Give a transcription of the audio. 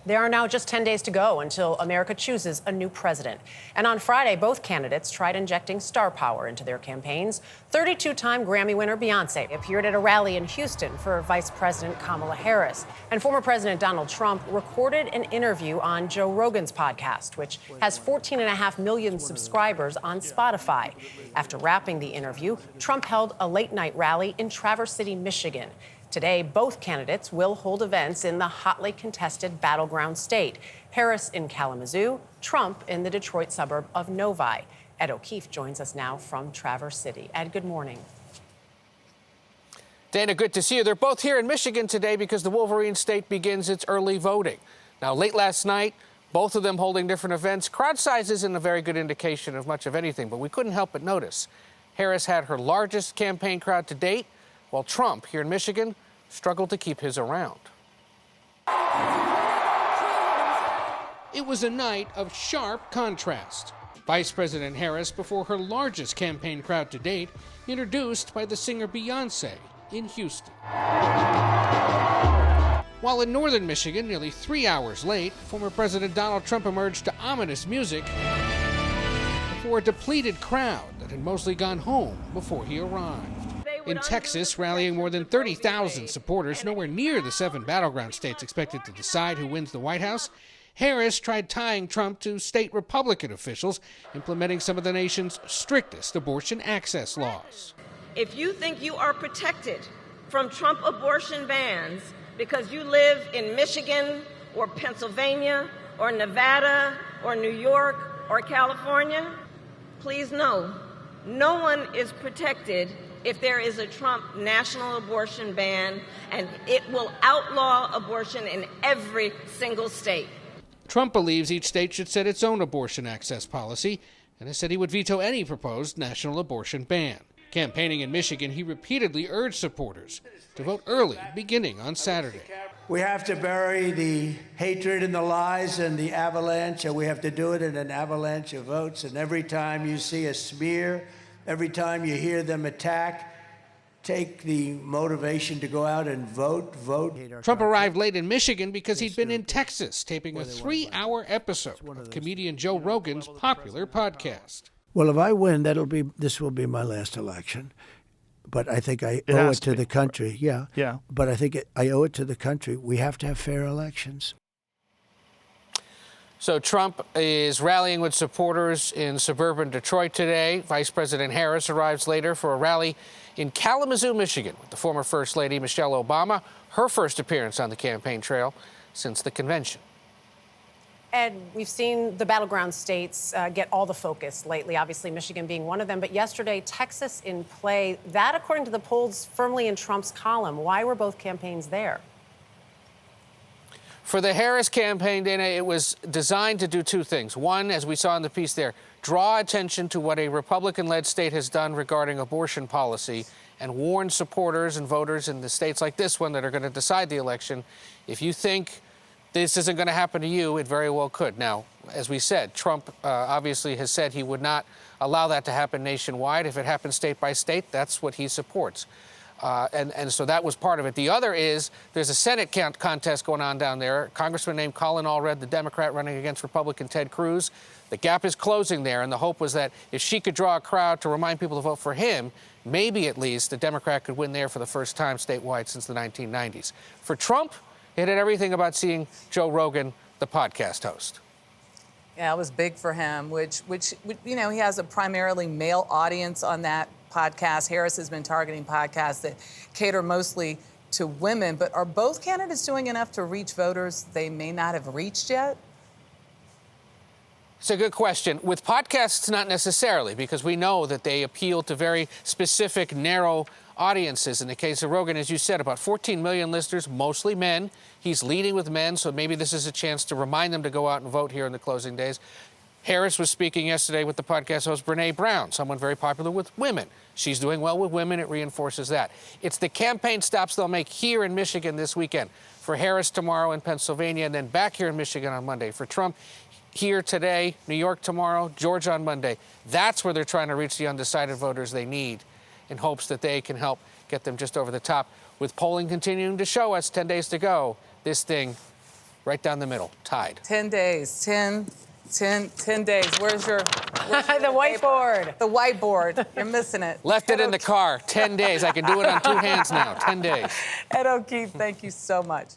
There are now just 10 days to go until America chooses a new president. And on Friday, both candidates tried injecting star power into their campaigns. 32-time Grammy winner Beyoncé appeared at a rally in Houston for Vice President Kamala Harris. And former President Donald Trump recorded an interview on Joe Rogan's podcast, which has 14.5 million subscribers on Spotify. After wrapping the interview, Trump held a late-night rally in Traverse City, Michigan. Today, both candidates will hold events in the hotly contested battleground state. Harris in Kalamazoo, Trump in the Detroit suburb of Novi. Ed O'Keefe joins us now from Traverse City. Ed, good morning. Dana, good to see you. They're both here in Michigan today because the Wolverine State begins its early voting. Now, late last night, both of them holding different events. Crowd size isn't a very good indication of much of anything, but we couldn't help but notice. Harris had her largest campaign crowd to date, while Trump, here in Michigan, struggled to keep his around. It was a night of sharp contrast. Vice President Harris, before her largest campaign crowd to date, introduced by the singer Beyoncé in Houston. While in northern Michigan, nearly 3 hours late, former President Donald Trump emerged to ominous music before a depleted crowd that had mostly gone home before he arrived. In Texas, rallying more than 30,000 supporters, nowhere near the 7 battleground states expected to decide who wins the White House, Harris tried tying Trump to state Republican officials implementing some of the nation's strictest abortion access laws. If you think you are protected from Trump abortion bans because you live in Michigan or Pennsylvania or Nevada or New York or California, please know, no one is protected if there is a Trump national abortion ban, and it will outlaw abortion in every single state. Trump believes each state should set its own abortion access policy and has said he would veto any proposed national abortion ban. Campaigning in Michigan, he repeatedly urged supporters to vote early, beginning on Saturday. We have to bury the hatred and the lies and the avalanche, and we have to do it in an avalanche of votes. And every time you see a smear, every time you hear them attack, take the motivation to go out and vote. Trump arrived late in Michigan because he'd been in Texas taping a 3-hour episode of comedian Joe Rogan's popular podcast. Well, if I win, this will be my last election. But I think I owe it to the country. Yeah. But I think I owe it to the country. We have to have fair elections. So Trump is rallying with supporters in suburban Detroit today. Vice President Harris arrives later for a rally in Kalamazoo, Michigan, with the former First Lady Michelle Obama, her first appearance on the campaign trail since the convention. Ed, we've seen the battleground states get all the focus lately, obviously Michigan being one of them. But yesterday, Texas in play. That, according to the polls, firmly in Trump's column. Why were both campaigns there? For the Harris campaign, Dana, it was designed to do two things. One, as we saw in the piece there, draw attention to what a Republican-led state has done regarding abortion policy and warn supporters and voters in the states like this one that are going to decide the election, if you think this isn't going to happen to you, it very well could. Now, as we said, Trump obviously has said he would not allow that to happen nationwide. If it happens state by state, that's what he supports. And so that was part of it. The other is there's a Senate contest going on down there. A congressman named Colin Allred, the Democrat running against Republican Ted Cruz. The gap is closing there, and the hope was that if she could draw a crowd to remind people to vote for him, maybe at least the Democrat could win there for the first time statewide since the 1990s. For Trump, it had everything about seeing Joe Rogan, the podcast host. Yeah, it was big for him, which he has a primarily male audience on that podcast. Harris has been targeting podcasts that cater mostly to women. But are both candidates doing enough to reach voters they may not have reached yet? It's a good question. With podcasts, not necessarily, because we know that they appeal to very specific, narrow audiences. In the case of Rogan, as you said, about 14 million listeners, mostly men. He's leading with men, so maybe this is a chance to remind them to go out and vote here in the closing days. Harris was speaking yesterday with the podcast host Brene Brown, someone very popular with women. She's doing well with women. It reinforces that. It's the campaign stops they'll make here in Michigan this weekend. For Harris tomorrow in Pennsylvania, and then back here in Michigan on Monday. For Trump, here today, New York tomorrow, Georgia on Monday. That's where they're trying to reach the undecided voters they need in hopes that they can help get them just over the top. With polling continuing to show us 10 days to go, this thing right down the middle, tied. 10 days. 10 days. Where's your The whiteboard. The whiteboard. You're missing it. Left it in the car. 10 days. I can do it on 2 hands now. 10 days. Ed O'Keefe, thank you so much.